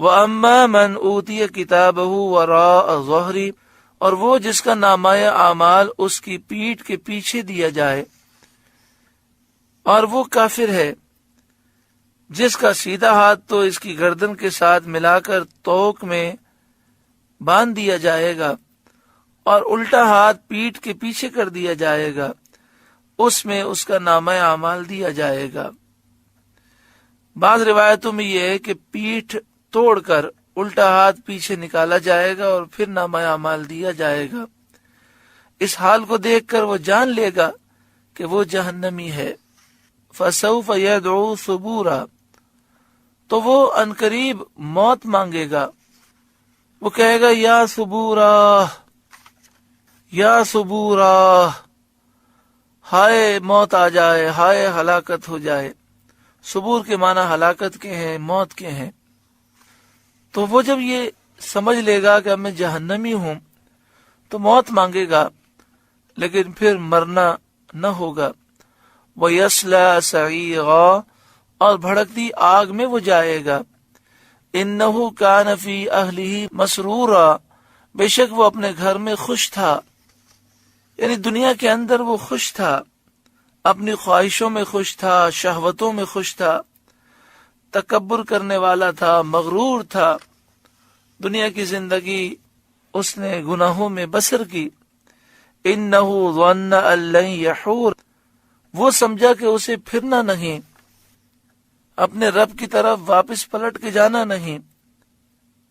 وَأَمَّا مَنْ أُوتِيَ كِتَابَهُ وَرَاءَ ظَهْرِهِ، اور وہ جس کا نامہ اعمال اس کی پیٹھ کے پیچھے دیا جائے، اور وہ کافر ہے جس کا سیدھا ہاتھ تو اس کی گردن کے ساتھ ملا کر توق میں باندھ دیا جائے گا اور الٹا ہاتھ پیٹھ کے پیچھے کر دیا جائے گا، اس میں اس کا نامہ اعمال دیا جائے گا۔ بعض روایتوں میں یہ ہے کہ پیٹھ توڑ کر الٹا ہاتھ پیچھے نکالا جائے گا اور پھر نامہ اعمال دیا جائے گا۔ اس حال کو دیکھ کر وہ جان لے گا کہ وہ جہنمی ہے۔ فَسَوْفَ يَدْعُو ثُبُورًا، تو وہ عنقریب موت مانگے گا۔ وہ کہے گا یا ثبورا، یا ثبورا، ہائے موت آ جائے، ہائے ہلاکت ہو جائے۔ ثبور کے معنی ہلاکت کے ہیں، موت کے ہیں۔ تو وہ جب یہ سمجھ لے گا کہ اب میں جہنمی ہوں تو موت مانگے گا، لیکن پھر مرنا نہ ہوگا۔ وَيَصْلَىٰ سَعِيرًا، اور بھڑکتی آگ میں وہ جائے گا۔ إِنَّهُ كَانَ فِي أَهْلِهِ مَسْرُورًا، بے شک وہ اپنے گھر میں خوش تھا، یعنی دنیا کے اندر وہ خوش تھا، اپنی خواہشوں میں خوش تھا، شہوتوں میں خوش تھا، تکبر کرنے والا تھا، مغرور تھا، دنیا کی زندگی اس نے گناہوں میں بسر کی۔ إِنَّهُ ظَنَّ أَن لَّن يَحُورَ، وہ سمجھا کہ اسے پھرنا نہیں، اپنے رب کی طرف واپس پلٹ کے جانا نہیں،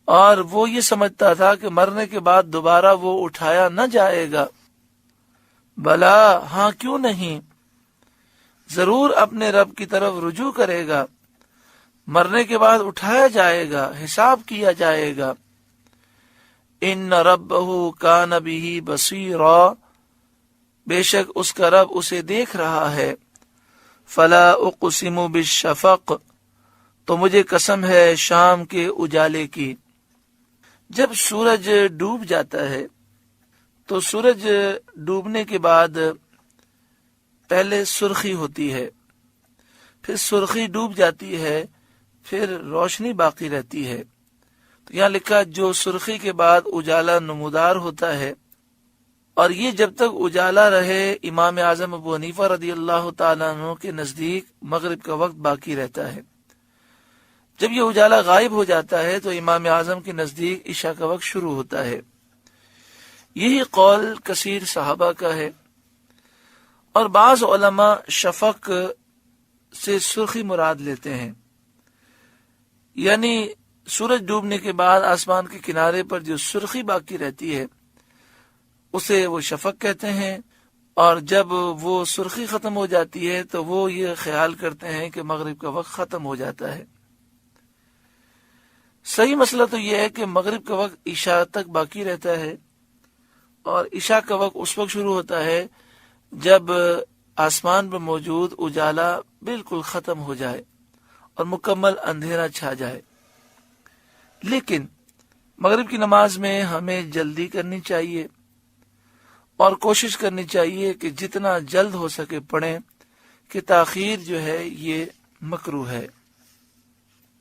اور وہ یہ سمجھتا تھا کہ مرنے کے بعد دوبارہ وہ اٹھایا نہ جائے گا۔ بلا، ہاں کیوں نہیں، ضرور اپنے رب کی طرف رجوع کرے گا، مرنے کے بعد اٹھایا جائے گا، حساب کیا جائے گا۔ ان ربہ کان بہ بصیرا، بے شک اس کا رب اسے دیکھ رہا ہے۔ فلا اقسم بالشفق، تو مجھے قسم ہے شام کے اجالے کی۔ جب سورج ڈوب جاتا ہے تو سورج ڈوبنے کے بعد پہلے سرخی ہوتی ہے، پھر سرخی ڈوب جاتی ہے، پھر روشنی باقی رہتی ہے۔ تو یہاں لکھا جو سرخی کے بعد اجالا نمودار ہوتا ہے، اور یہ جب تک اجالا رہے امام اعظم ابو حنیفہ رضی اللہ تعالیٰ عنہ کے نزدیک مغرب کا وقت باقی رہتا ہے۔ جب یہ اجالا غائب ہو جاتا ہے تو امام اعظم کے نزدیک عشاء کا وقت شروع ہوتا ہے۔ یہی قول کثیر صحابہ کا ہے، اور بعض علماء شفق سے سرخی مراد لیتے ہیں، یعنی سورج ڈوبنے کے بعد آسمان کے کنارے پر جو سرخی باقی رہتی ہے اسے وہ شفق کہتے ہیں، اور جب وہ سرخی ختم ہو جاتی ہے تو وہ یہ خیال کرتے ہیں کہ مغرب کا وقت ختم ہو جاتا ہے۔ صحیح مسئلہ تو یہ ہے کہ مغرب کا وقت عشاء تک باقی رہتا ہے، اور عشاء کا وقت اس وقت شروع ہوتا ہے جب آسمان پر موجود اجالا بالکل ختم ہو جائے اور مکمل اندھیرا چھا جائے۔ لیکن مغرب کی نماز میں ہمیں جلدی کرنی چاہیے اور کوشش کرنی چاہیے کہ جتنا جلد ہو سکے پڑھیں، کہ تاخیر جو ہے یہ مکروہ ہے۔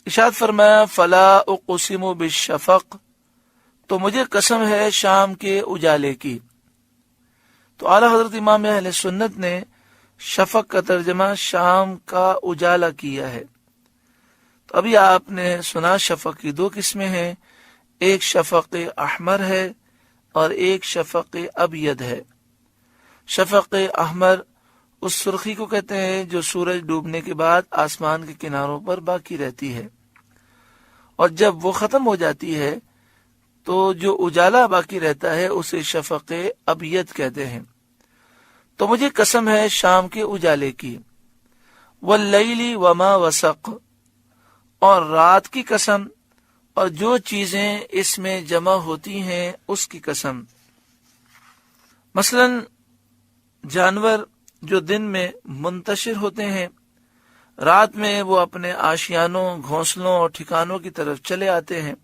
ارشاد فرمایا فلا اقسم بالشفق، تو مجھے قسم ہے شام کے اجالے کی۔ تو اعلیٰ حضرت امام اہل سنت نے شفق کا ترجمہ شام کا اجالا کیا ہے۔ تو ابھی آپ نے سنا شفق کی دو قسمیں ہیں، ایک شفق احمر ہے اور ایک شفق ابید ہے۔ شفق احمر اس سرخی کو کہتے ہیں جو سورج ڈوبنے کے بعد آسمان کے کناروں پر باقی رہتی ہے، اور جب وہ ختم ہو جاتی ہے تو جو اجالا باقی رہتا ہے اسے شفق ابید کہتے ہیں۔ تو مجھے قسم ہے شام کے اجالے کی، واللیل وما وسق، اور رات کی قسم اور جو چیزیں اس میں جمع ہوتی ہیں اس کی قسم۔ مثلا جانور جو دن میں منتشر ہوتے ہیں، رات میں وہ اپنے آشیانوں، گھونسلوں اور ٹھکانوں کی طرف چلے آتے ہیں۔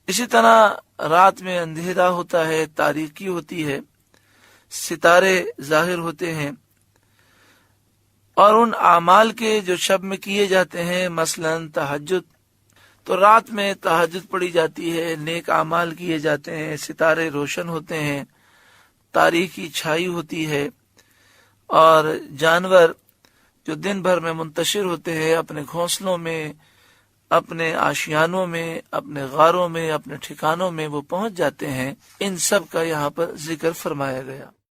اسی طرح رات میں اندھیرا ہوتا ہے، تاریکی ہوتی ہے، ستارے ظاہر ہوتے ہیں، اور ان اعمال کے جو شب میں کیے جاتے ہیں، مثلا تہجد، تو رات میں تہجد پڑھی جاتی ہے، نیک اعمال کیے جاتے ہیں، ستارے روشن ہوتے ہیں، تاریکی چھائی ہوتی ہے، اور جانور جو دن بھر میں منتشر ہوتے ہیں اپنے گھونسلوں میں، اپنے آشیانوں میں، اپنے غاروں میں، اپنے ٹھکانوں میں وہ پہنچ جاتے ہیں. ان سب کا یہاں پر ذکر فرمایا گیا.